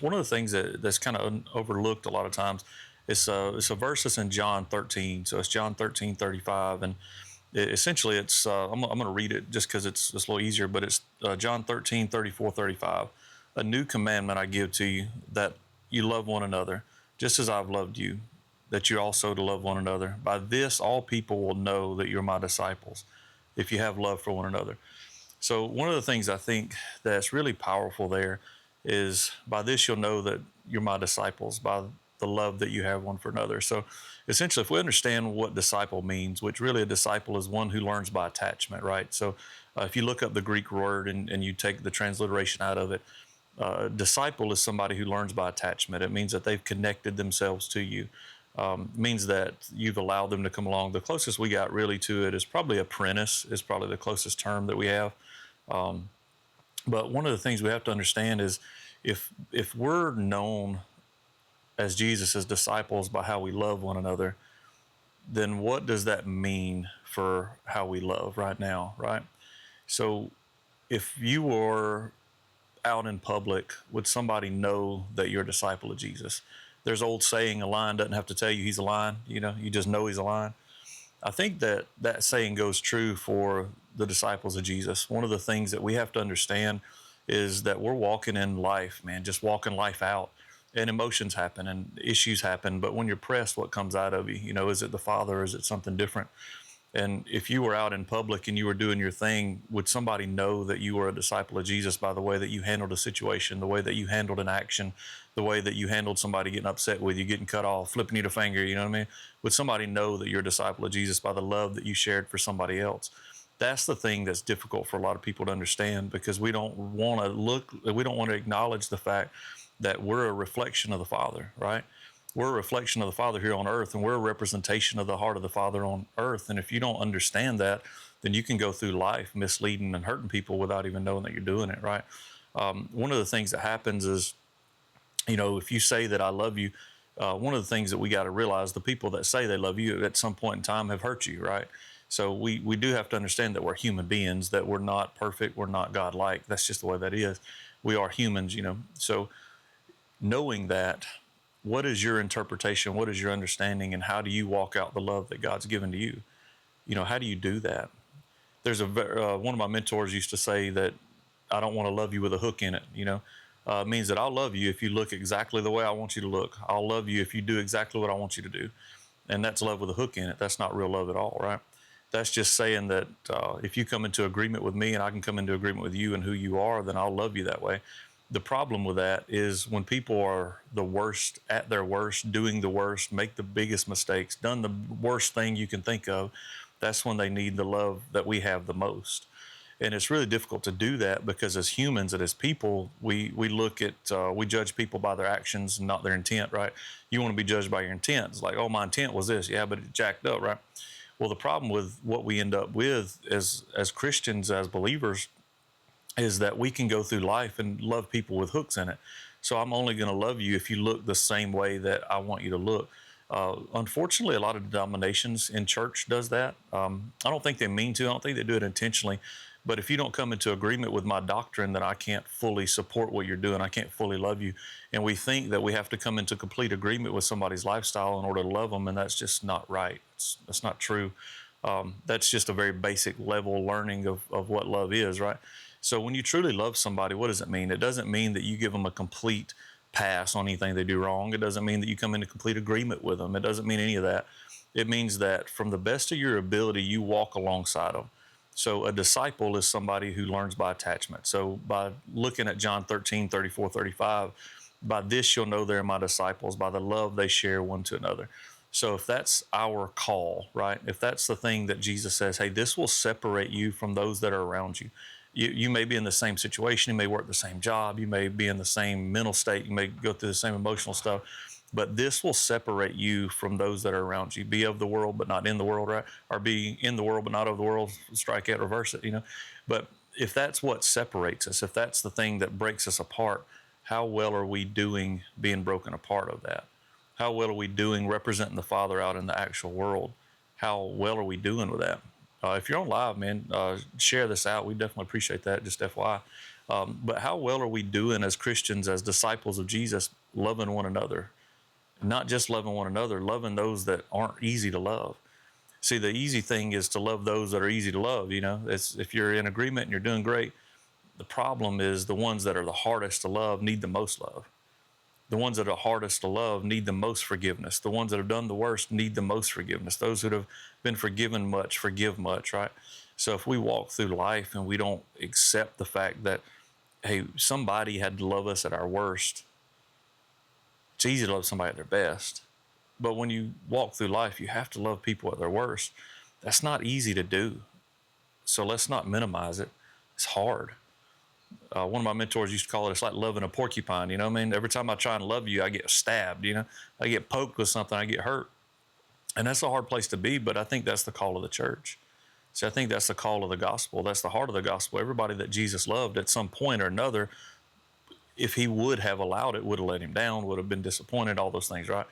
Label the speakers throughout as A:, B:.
A: One of the things that's kind of overlooked a lot of times, it's a verse that's in John 13. So it's John 13:35, and essentially it's I'm going to read it just because it's a little easier, but it's John 13:34-35. A new commandment I give to you, that you love one another, just as I've loved you, that you also to love one another. By this, all people will know that you're my disciples, if you have love for one another. So one of the things I think that's really powerful there is, by this you'll know that you're my disciples, by the love that you have one for another. So essentially, if we understand what disciple means, which really a disciple is one who learns by attachment, right? So if you look up the Greek word and you take the transliteration out of it, disciple is somebody who learns by attachment. It means that they've connected themselves to you. Means that you've allowed them to come along. The closest we got really to it is probably apprentice, is probably the closest term that we have. Um, but one of the things we have to understand is, if we're known as Jesus' disciples by how we love one another, then what does that mean for how we love right now, right? So if you were out in public, would somebody know that you're a disciple of Jesus? There's old saying, a lion doesn't have to tell you he's a lion, you just know he's a lion. I think that that saying goes true for the disciples of Jesus. One of the things that we have to understand is that we're walking in life, man, just walking life out. And emotions happen and issues happen. But when you're pressed, what comes out of you? Is it the Father or is it something different? And if you were out in public and you were doing your thing, would somebody know that you were a disciple of Jesus by the way that you handled a situation, the way that you handled an action, the way that you handled somebody getting upset with you, getting cut off, flipping you the finger? You know what I mean? Would somebody know that you're a disciple of Jesus by the love that you shared for somebody else? That's the thing that's difficult for a lot of people to understand, because we don't want to acknowledge the fact that we're a reflection of the Father, right? We're a reflection of the Father here on earth, and we're a representation of the heart of the Father on earth. And if you don't understand that, then you can go through life misleading and hurting people without even knowing that you're doing it, right? One of the things that happens is, if you say that I love you, one of the things that we got to realize, the people that say they love you at some point in time have hurt you, right? So we do have to understand that we're human beings, that we're not perfect, we're not God-like. That's just the way that is. We are humans. So knowing that, what is your interpretation? What is your understanding? And how do you walk out the love that God's given to you? How do you do that? There's one of my mentors used to say that I don't want to love you with a hook in it. It means that I'll love you if you look exactly the way I want you to look. I'll love you if you do exactly what I want you to do. And that's love with a hook in it. That's not real love at all, right? That's just saying that if you come into agreement with me and I can come into agreement with you and who you are, then I'll love you that way. The problem with that is when people are the worst at their worst, doing the worst, make the biggest mistakes, done the worst thing you can think of, that's when they need the love that we have the most. And it's really difficult to do that, because as humans and as people, we look at we judge people by their actions and not their intent, right? You want to be judged by your intent. It's like, oh, my intent was this, yeah, but it jacked up, right? Well, the problem with what we end up with as Christians, as believers, is that we can go through life and love people with hooks in it. So I'm only going to love you if you look the same way that I want you to look. Unfortunately, a lot of denominations in church does that. I don't think they mean to. I don't think they do it intentionally. But if you don't come into agreement with my doctrine, then I can't fully support what you're doing. I can't fully love you. And we think that we have to come into complete agreement with somebody's lifestyle in order to love them, and that's just not right. That's not true. That's just a very basic level learning of what love is, right? So when you truly love somebody, what does it mean? It doesn't mean that you give them a complete pass on anything they do wrong. It doesn't mean that you come into complete agreement with them. It doesn't mean any of that. It means that from the best of your ability, you walk alongside them. So a disciple is somebody who learns by attachment. So by looking at John 13:34-35, by this you'll know they're my disciples, by the love they share one to another. So if that's our call, right? If that's the thing that Jesus says, hey, this will separate you from those that are around you. You may be in the same situation, you may work the same job, you may be in the same mental state, you may go through the same emotional stuff, but this will separate you from those that are around you. Be of the world, but not in the world, right? Or be in the world, but not of the world. Strike it, reverse it. But if that's what separates us, if that's the thing that breaks us apart, how well are we doing being broken apart of that? How well are we doing representing the Father out in the actual world? How well are we doing with that? If you're on live, man, share this out. We definitely appreciate that. Just FYI. But how well are we doing as Christians, as disciples of Jesus, loving one another? Not just loving one another, loving those that aren't easy to love. See, the easy thing is to love those that are easy to love. It's, if you're in agreement and you're doing great. The problem is the ones that are the hardest to love need the most love. The ones that are hardest to love need the most forgiveness. The ones that have done the worst need the most forgiveness. Those that have been forgiven much forgive much, right? So if we walk through life and we don't accept the fact that, hey, somebody had to love us at our worst, it's easy to love somebody at their best. But when you walk through life, you have to love people at their worst. That's not easy to do. So let's not minimize it. It's hard. One of my mentors used to call it, it's like loving a porcupine. You know what I mean? Every time I try and love you, I get stabbed. I get poked with something, I get hurt. And that's a hard place to be, but I think that's the call of the church. See, I think that's the call of the gospel. That's the heart of the gospel. Everybody that Jesus loved at some point or another, if he would have allowed it, would have let him down, would have been disappointed, all those things, right?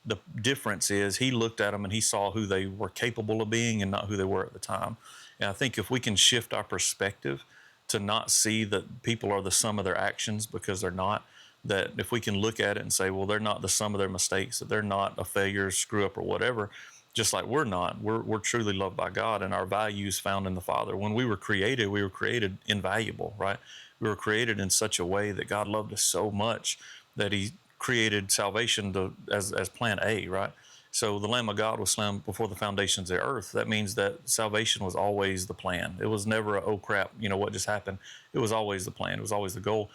A: The difference is he looked at them and he saw who they were capable of being and not who they were at the time. And I think if we can shift our perspective to not see that people are the sum of their actions, because they're not, that if we can look at it and say, well, they're not the sum of their mistakes, that they're not a failure, screw up, or whatever, just like we're not, we're truly loved by God, and our values found in the Father. When we were created invaluable, right? We were created in such a way that God loved us so much that he created salvation as plan A, right? So the Lamb of God was slain before the foundations of the earth. That means that salvation was always the plan. It was never a, oh crap, what just happened? It was always the plan. It was always the goal.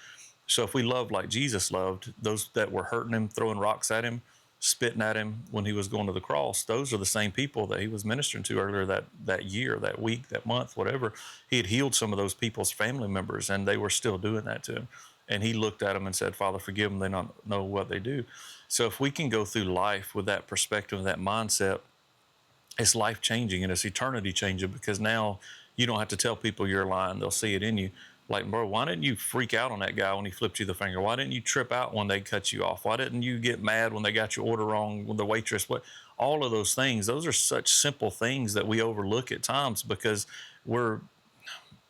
A: So if we loved like Jesus loved, those that were hurting him, throwing rocks at him, spitting at him when he was going to the cross, those are the same people that he was ministering to earlier that year, that week, that month, whatever. He had healed some of those people's family members, and they were still doing that to him. And he looked at them and said, Father, forgive them. They don't know what they do. So if we can go through life with that perspective, that mindset, it's life changing and it's eternity changing, because now you don't have to tell people you're lying. They'll see it in you. Like, bro, why didn't you freak out on that guy when he flipped you the finger? Why didn't you trip out when they cut you off? Why didn't you get mad when they got your order wrong with the waitress? What, all of those things, those are such simple things that we overlook at times, because we're,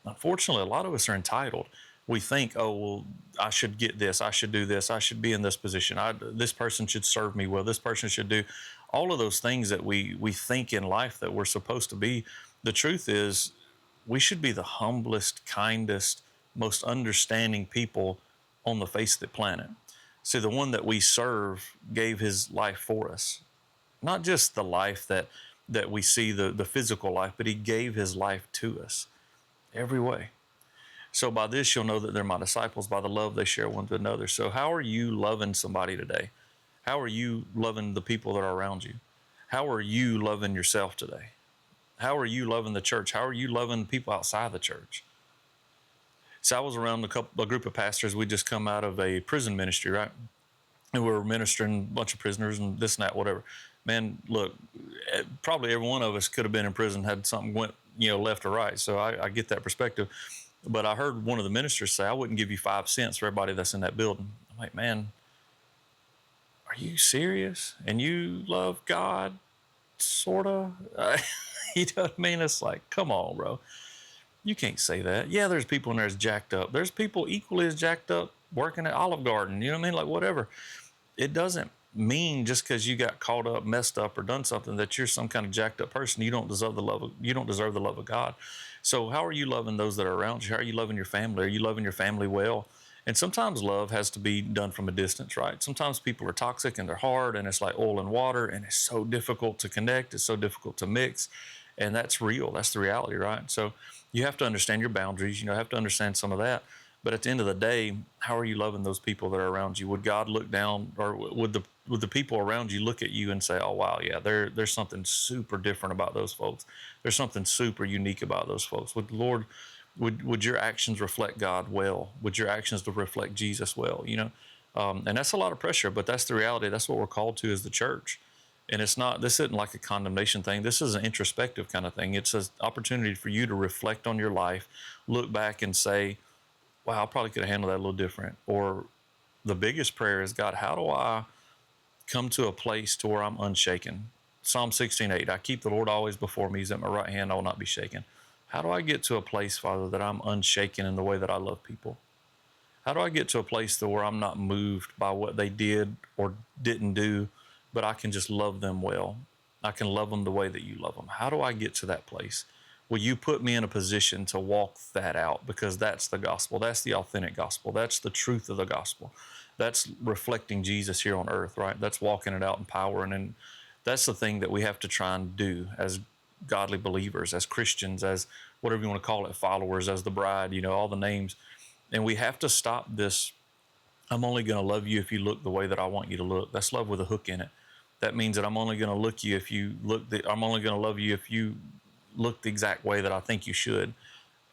A: unfortunately, a lot of us are entitled. We think, oh, well, I should get this, I should do this, I should be in this position, this person should serve me well, this person should do all of those things that we think in life that we're supposed to be. The truth is, we should be the humblest, kindest, most understanding people on the face of the planet. See, the one that we serve gave his life for us, not just the life that we see, the physical life, but he gave his life to us every way. So by this, you'll know that they're my disciples, by the love they share one to another. So how are you loving somebody today? How are you loving the people that are around you? How are you loving yourself today? How are you loving the church? How are you loving people outside the church? So I was around a group of pastors. We just come out of a prison ministry, right? And we were ministering a bunch of prisoners and this and that, whatever. Man, look, probably every one of us could have been in prison had something went, left or right. So I get that perspective. But I heard one of the ministers say, I wouldn't give you 5 cents for everybody that's in that building. I'm like, man, are you serious? And you love God, sort of? You know what I mean? It's like, come on, bro. You can't say that. Yeah, there's people in there that's jacked up. There's people equally as jacked up working at Olive Garden. You know what I mean? Like, whatever. It doesn't mean just because you got caught up, messed up, or done something that you're some kind of jacked up person. You don't deserve the love of God. So how are you loving those that are around you? How are you loving your family? Are you loving your family well? And sometimes love has to be done from a distance, right? Sometimes people are toxic and they're hard, and it's like oil and water, and it's so difficult to connect. It's so difficult to mix. And that's real. That's the reality, right? So you have to understand your boundaries. You have to understand some of that. But at the end of the day, how are you loving those people that are around you? Would God look down, or would the people around you look at you and say, oh, wow, yeah, there's something super different about those folks. There's something super unique about those folks. Would the Lord, would your actions reflect God well? Would your actions reflect Jesus well? And that's a lot of pressure, but that's the reality. That's what we're called to as the church. And this isn't like a condemnation thing. This is an introspective kind of thing. It's an opportunity for you to reflect on your life, look back and say, wow, I probably could have handled that a little different. Or the biggest prayer is, God, how do I come to a place to where I'm unshaken? Psalm 16:8, I keep the Lord always before me. He's at my right hand, I will not be shaken. How do I get to a place, Father, that I'm unshaken in the way that I love people? How do I get to a place to where I'm not moved by what they did or didn't do, but I can just love them well? I can love them the way that you love them. How do I get to that place? Will you put me in a position to walk that out? Because that's the gospel. That's the authentic gospel. That's the truth of the gospel. That's reflecting Jesus here on earth, right? That's walking it out in power. And that's the thing that we have to try and do as godly believers, as Christians, as whatever you want to call it, followers, as the bride, all the names. And we have to stop this. I'm only going to love you if you look the way that I want you to look. That's love with a hook in it. That means that I'm only going to look you if you look. I'm only going to love you if you look the exact way that I think you should.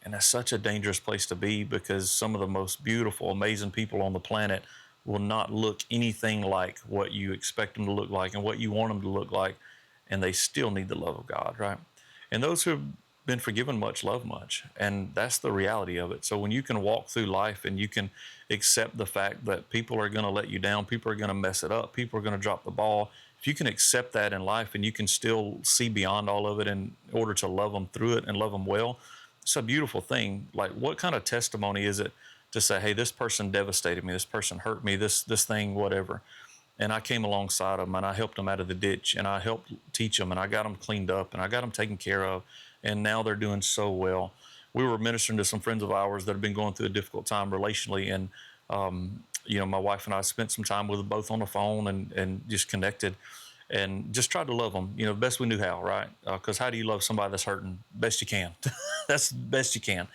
A: And that's such a dangerous place to be, because some of the most beautiful, amazing people on the planet will not look anything like what you expect them to look like and what you want them to look like. And they still need the love of God, right? And those who have been forgiven much love much. And that's the reality of it. So when you can walk through life and you can accept the fact that people are going to let you down, people are going to mess it up, people are going to drop the ball. If you can accept that in life and you can still see beyond all of it in order to love them through it and love them well, it's a beautiful thing. Like, what kind of testimony is it to say, hey, this person devastated me, this person hurt me, this thing, whatever. And I came alongside them and I helped them out of the ditch and I helped teach them and I got them cleaned up and I got them taken care of. And now they're doing so well. We were ministering to some friends of ours that have been going through a difficult time relationally. And, my wife and I spent some time with them both on the phone and just connected and just tried to love them, the best we knew how, right? Because how do you love somebody that's hurting? Best you can. That's the best you can.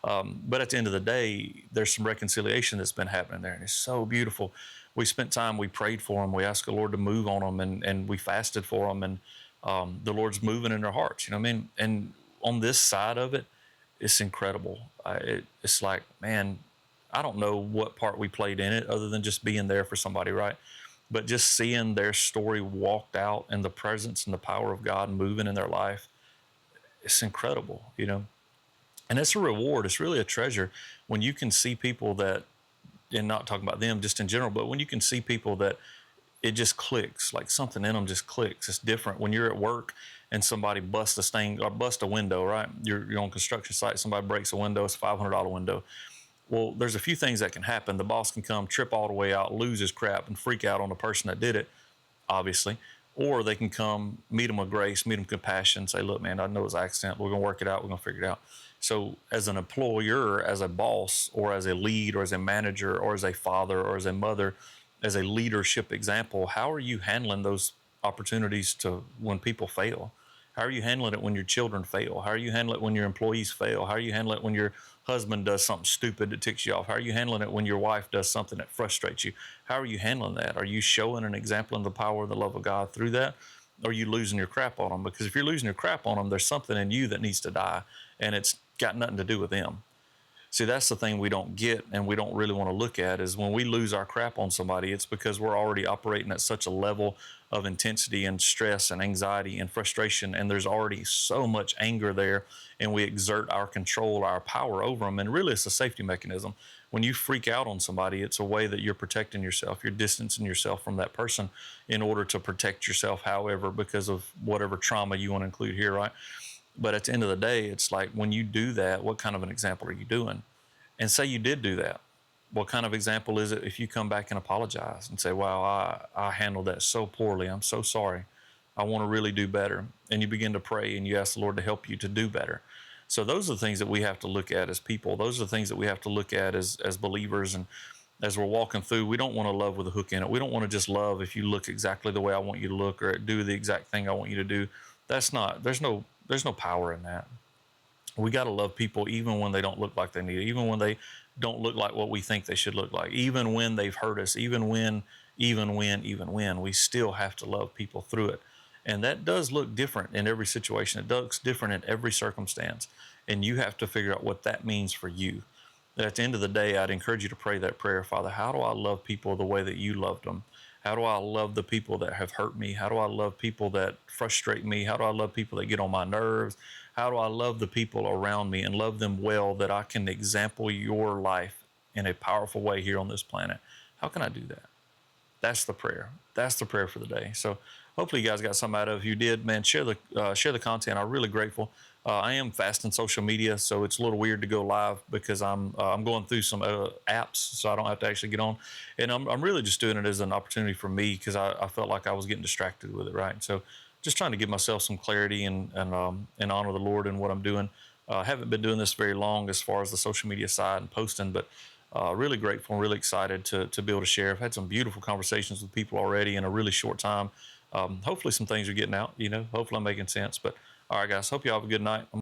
A: But at the end of the day, there's some reconciliation that's been happening there, and it's so beautiful. We spent time, we prayed for them, we asked the Lord to move on them, and we fasted for them, and the Lord's moving in their hearts. You know what I mean? And on this side of it, it's incredible. It's like, man, I don't know what part we played in it other than just being there for somebody, right? But just seeing their story walked out and the presence and the power of God moving in their life, it's incredible. And it's a reward. It's really a treasure when you can see people that, and not talking about them just in general, but when you can see people that it just clicks, like something in them just clicks. It's different when you're at work and somebody busts a stain or bust a window, right? You're on a construction site, somebody breaks a window, it's a $500 window. Well, there's a few things that can happen. The boss can come, trip all the way out, lose his crap, and freak out on the person that did it, obviously. Or they can come, meet them with grace, meet them with compassion, say, look, man, I know it's an accident. We're going to work it out. We're going to figure it out. So as an employer, as a boss, or as a lead, or as a manager, or as a father, or as a mother, as a leadership example, how are you handling those opportunities to when people fail? How are you handling it when your children fail? How are you handling it when your employees fail? How are you handling it when your husband does something stupid that ticks you off? How are you handling it when your wife does something that frustrates you? How are you handling that? Are you showing an example of the power of the love of God through that? Or are you losing your crap on them? Because if you're losing your crap on them, there's something in you that needs to die, and it's got nothing to do with them. See, that's the thing we don't get and we don't really want to look at is when we lose our crap on somebody, it's because we're already operating at such a level of intensity and stress and anxiety and frustration. And there's already so much anger there, and we exert our control, our power over them. And really, it's a safety mechanism. When you freak out on somebody, it's a way that you're protecting yourself. You're distancing yourself from that person in order to protect yourself, however, because of whatever trauma you want to include here, right? But at the end of the day, it's like when you do that, what kind of an example are you doing? And say you did do that. What kind of example is it if you come back and apologize and say, wow, I handled that so poorly. I'm so sorry. I want to really do better. And you begin to pray and you ask the Lord to help you to do better. So those are the things that we have to look at as people. Those are the things that we have to look at as believers. And as we're walking through, we don't want to love with a hook in it. We don't want to just love if you look exactly the way I want you to look or do the exact thing I want you to do. That's not, there's no power in that. We got to love people even when they don't look like they need it, even when they don't look like what we think they should look like, even when they've hurt us, even when we still have to love people through it. And that does look different in every situation. It looks different in every circumstance. And you have to figure out what that means for you. At the end of the day, I'd encourage you to pray that prayer, Father. How do I love people the way that you loved them? How do I love the people that have hurt me? How do I love people that frustrate me? How do I love people that get on my nerves? How do I love the people around me and love them well that I can example your life in a powerful way here on this planet? How can I do that? That's the prayer. That's the prayer for the day. So hopefully you guys got something out of it. If you did, man, share the content. I'm really grateful. I am fasting social media, so it's a little weird to go live because I'm going through some apps, so I don't have to actually get on. And I'm really just doing it as an opportunity for me because I felt like I was getting distracted with it, right? So just trying to give myself some clarity and honor the Lord in what I'm doing. I haven't been doing this very long as far as the social media side and posting, but really grateful and really excited to be able to share. I've had some beautiful conversations with people already in a really short time. Hopefully, some things are getting out. Hopefully, I'm making sense. But all right, guys, hope you all have a good night.